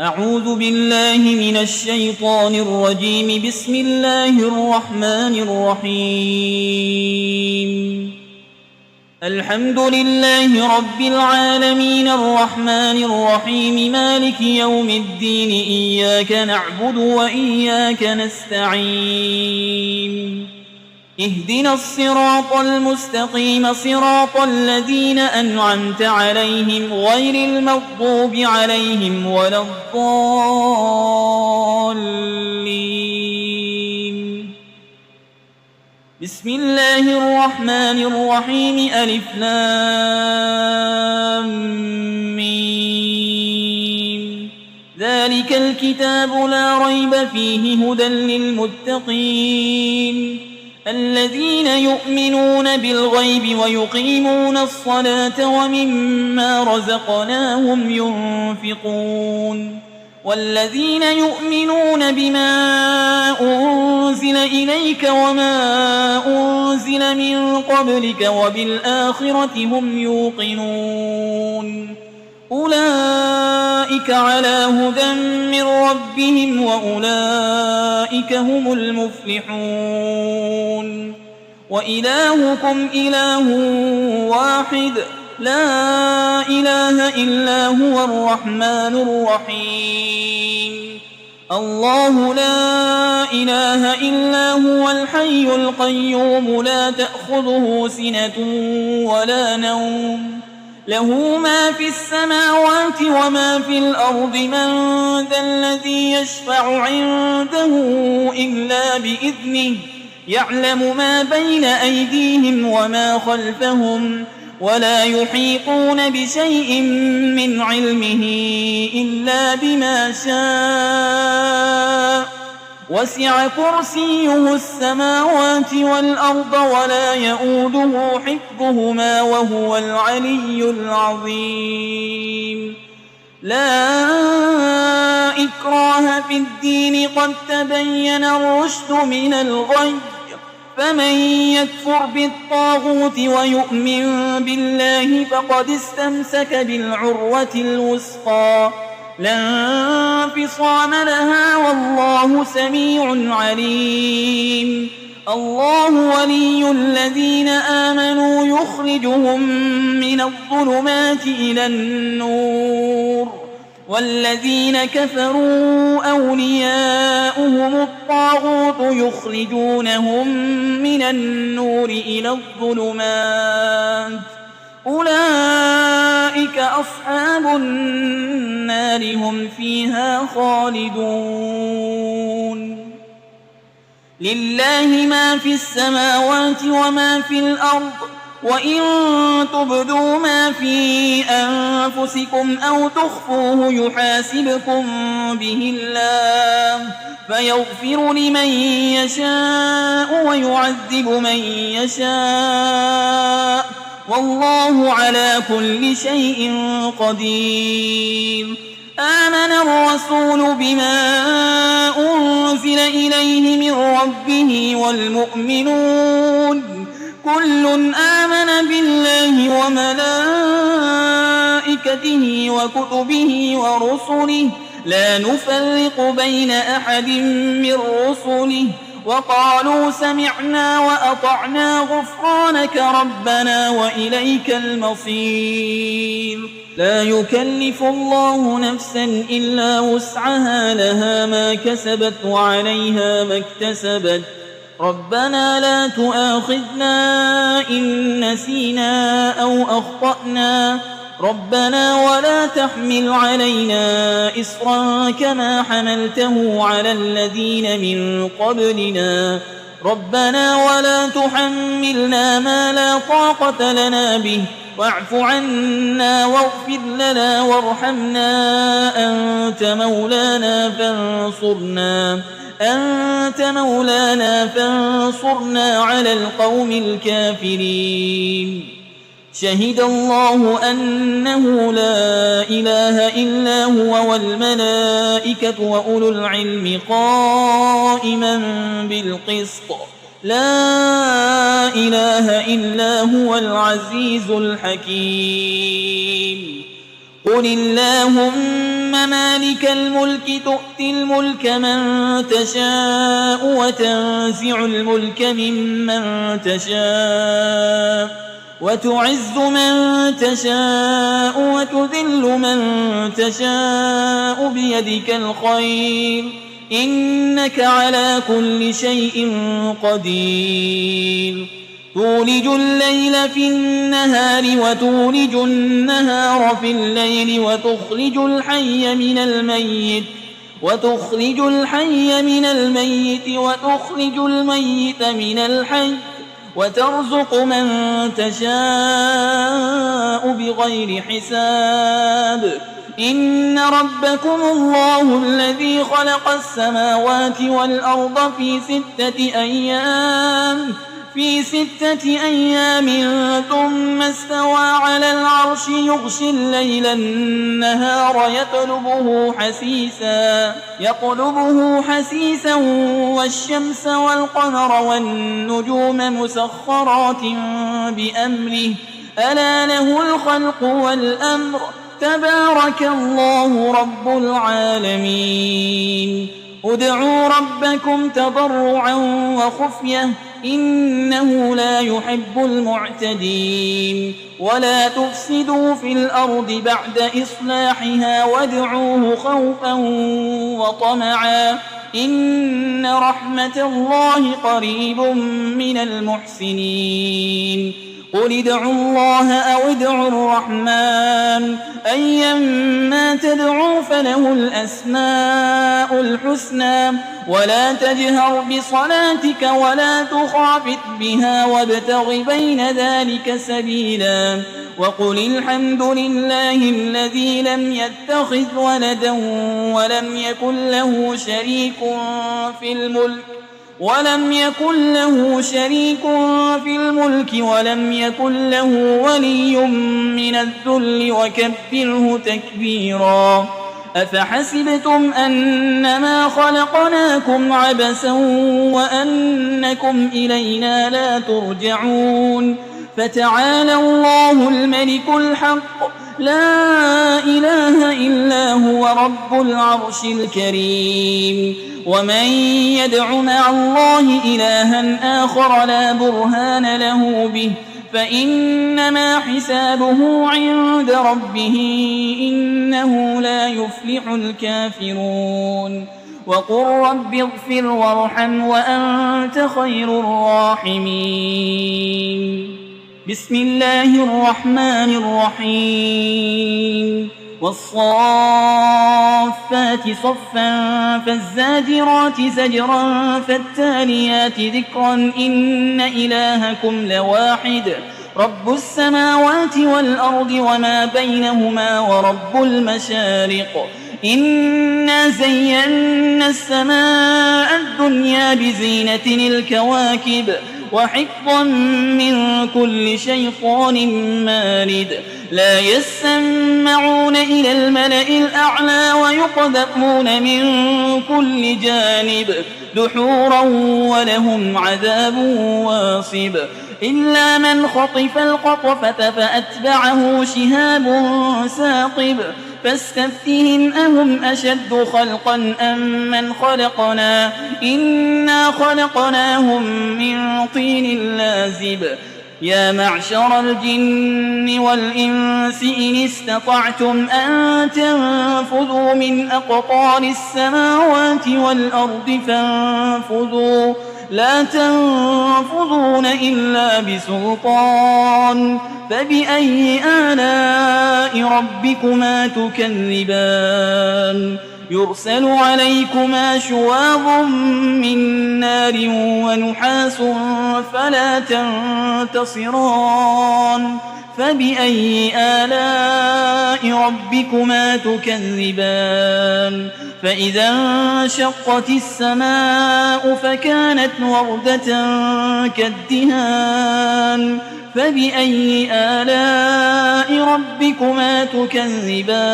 أعوذ بالله من الشيطان الرجيم. بسم الله الرحمن الرحيم. الحمد لله رب العالمين الرحمن الرحيم مالك يوم الدين. إياك نعبد وإياك نستعين. اهدنا الصراط المستقيم صراط الذين أنعمت عليهم غير المغضوب عليهم ولا الضالين. بسم الله الرحمن الرحيم. ألف لام ميم. ذلك الكتاب لا ريب فيه هدى للمتقين الذين يؤمنون بالغيب ويقيمون الصلاة ومما رزقناهم ينفقون والذين يؤمنون بما أنزل إليك وما أنزل من قبلك وبالآخرة هم يوقنون أولئك على هدى من ربهم وأولئك هم المفلحون. وإلهكم إله واحد لا إله إلا هو الرحمن الرحيم. الله لا إله إلا هو الحي القيوم لا تأخذه سنة ولا نوم له ما في السماوات وما في الأرض. من ذا الذي يشفع عنده إلا بإذنه يعلم ما بين أيديهم وما خلفهم ولا يحيطون بشيء من علمه إلا بما شاء. وسع كرسيه السماوات والأرض ولا يؤوده حفظهما وهو العلي العظيم. لا إكراه في الدين قد تبين الرشد من الغي. فمن يكفر بالطاغوت ويؤمن بالله فقد استمسك بالعروة الوثقى لا انفصام لها والله سميع عليم. الله ولي الذين آمنوا يخرجهم من الظلمات إلى النور والذين كفروا أولياؤهم الطاغوت يخرجونهم من النور إلى الظلمات أولئك أصحاب النار هم فيها خالدون. لله ما في السماوات وما في الأرض وإن تبدوا ما في أنفسكم أو تخفوه يحاسبكم به الله فيغفر لمن يشاء ويعذب من يشاء والله على كل شيء قدير. آمن الرسول بما أنزل إليه من ربه والمؤمنون كل آمن بالله وملائكته وكتبه ورسله لا نفرق بين أحد من رسله وقالوا سمعنا وأطعنا غفرانك ربنا وإليك المصير. لا يكلف الله نفسا إلا وسعها لها ما كسبت وعليها ما اكتسبت. ربنا لا تؤاخذنا إن نسينا أو أخطأنا ربنا ولا تحمل علينا إصرا كما حملته على الذين من قبلنا ربنا ولا تحملنا ما لا طاقة لنا به واعف عنا واغفر لنا وارحمنا أنت مولانا فانصرنا على القوم الكافرين. شهد الله أنه لا إله إلا هو والملائكة وأولو العلم قائما بالقسط لا إله إلا هو العزيز الحكيم. قل اللهم مالك الملك تؤتي الملك من تشاء وتنزع الملك ممن تشاء وتعز من تشاء وتذل من تشاء بيدك الخير إنك على كل شيء قدير تولج الليل في النهار وتولج النهار في الليل وتخرج الحي من الميت وتخرج الميت من الحي وترزق من تشاء بغير حساب إن ربكم الله الذي خلق السماوات والأرض في 6 أيام ثم استوى على العرش يغشي الليل النهار يطلبه حسيسا والشمس والقمر والنجوم مسخرات بأمره ألا له الخلق والأمر تبارك الله رب العالمين ادعوا ربكم تضرعا وخفية إنه لا يحب المعتدين ولا تفسدوا في الأرض بعد إصلاحها وادعوه خوفا وطمعا إن رحمة الله قريب من المحسنين قل ادعوا الله أو ادعوا الرحمن أيما تدعوا فله الأسماء الحسنى ولا تجهر بصلاتك ولا تخافت بها وابتغ بين ذلك سبيلا وقل الحمد لله الذي لم يتخذ ولدا ولم يكن له شريك في الملك ولم يكن له ولي من الذل وكبره تكبيرا أفحسبتم أنما خلقناكم عبثا وأنكم إلينا لا ترجعون فتعالى الله الملك الحق لا إله إلا هو رب العرش الكريم ومن يدع مع الله إلها آخر لا برهان له به فإنما حسابه عند ربه إنه لا يفلح الكافرون وقل رب اغفر وارحم وأنت خير الراحمين بسم الله الرحمن الرحيم والصافات صفا فالزاجرات زجرا فالتاليات ذكرا إن إلهكم لواحد رب السماوات والأرض وما بينهما ورب المشارق إنا زينا السماء الدنيا بزينة الكواكب وحفظا من كل شيطان مارد لا يسمعون إلى الملأ الأعلى ويقذفون من كل جانب دحورا ولهم عذاب واصب إلا من خطف الخطفة فأتبعه شهاب ثاقب فاستفتهم أهم أشد خلقا أم من خلقنا إنا خلقناهم من طين لازب يا معشر الجن والإنس إن استطعتم أن تنفذوا من أقطار السماوات والأرض فانفذوا لا تنفذون إلا بسلطان فبأي آلاء ربكما تكذبان يرسل عليكما شواظ من نار ونحاس فلا تنتصران فبأي آلاء ربكما تكذبان فإذا انشقت السماء فكانت وردة كالدهان فبأي آلاء ربكما تكذبان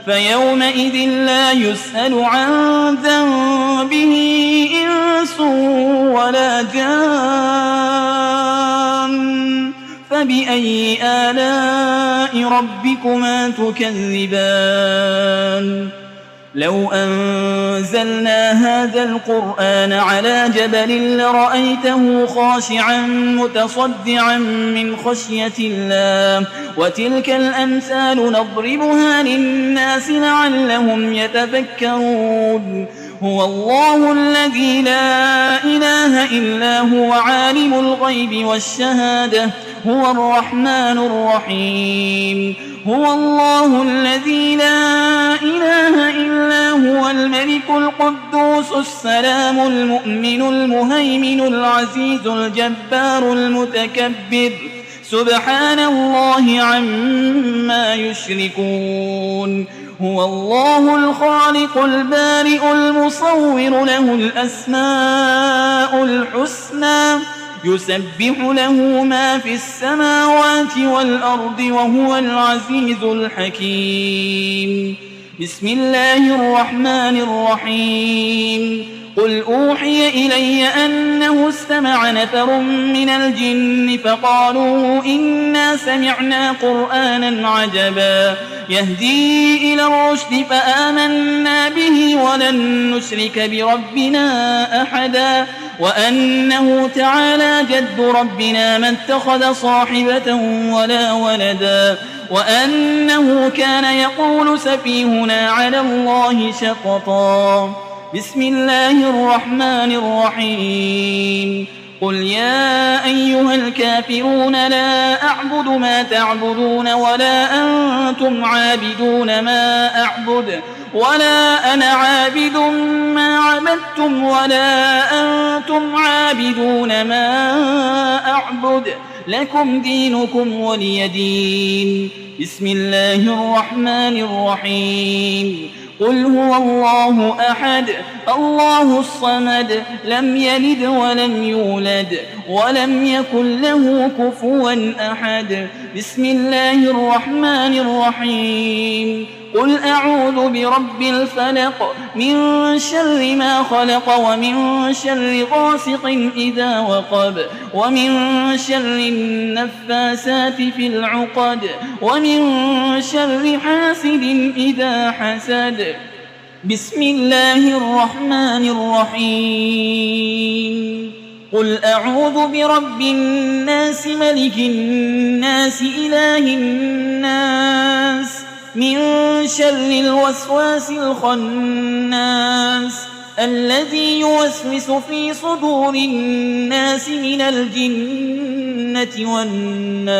فيومئذ لا يسأل عن ذنبه إنس ولا جان فبأي آلاء ربكما تكذبان لو أنزلنا هذا القرآن على جبل لرأيته خاشعا متصدعا من خشية الله وتلك الأمثال نضربها للناس لعلهم يتفكرون هو الله الذي لا إله إلا هو عالم الغيب والشهادة هو الرحمن الرحيم هو الله الذي لا إله إلا هو الملك القدوس السلام المؤمن المهيمن العزيز الجبار المتكبر سبحان الله عما يشركون هو الله الخالق البارئ المصور له الأسماء الحسنى يسبح له ما في السماوات والأرض وهو العزيز الحكيم بسم الله الرحمن الرحيم قل أوحي إلي أنه استمع نفر من الجن فقالوا إنا سمعنا قرآنا عجبا يهدي إلى الرشد فآمنا به ولن نشرك بربنا أحدا وأنه تعالى جد ربنا ما اتخذ صاحبة ولا ولدا وأنه كان يقول سفيهنا على الله شططا بسم الله الرحمن الرحيم قل يا أيها الكافرون لا أعبد ما تعبدون ولا أنتم عابدون ما أعبد ولا أنا عابد ما عبدتم ولا أنتم عابدون ما أعبد لكم دينكم ولي دين بسم الله الرحمن الرحيم قل هو الله أحد الله الصمد لم يلد ولم يولد ولم يكن له كفوا أحد بسم الله الرحمن الرحيم قل أعوذ برب الفلق من شر ما خلق ومن شر غاسق إذا وقب ومن شر النفاسات في العقد ومن شر حاسد إذا حسد بسم الله الرحمن الرحيم قل أعوذ برب الناس ملك الناس إله الناس من شر الوسواس الخناس الذي يوسوس في صدور الناس من الجنة والناس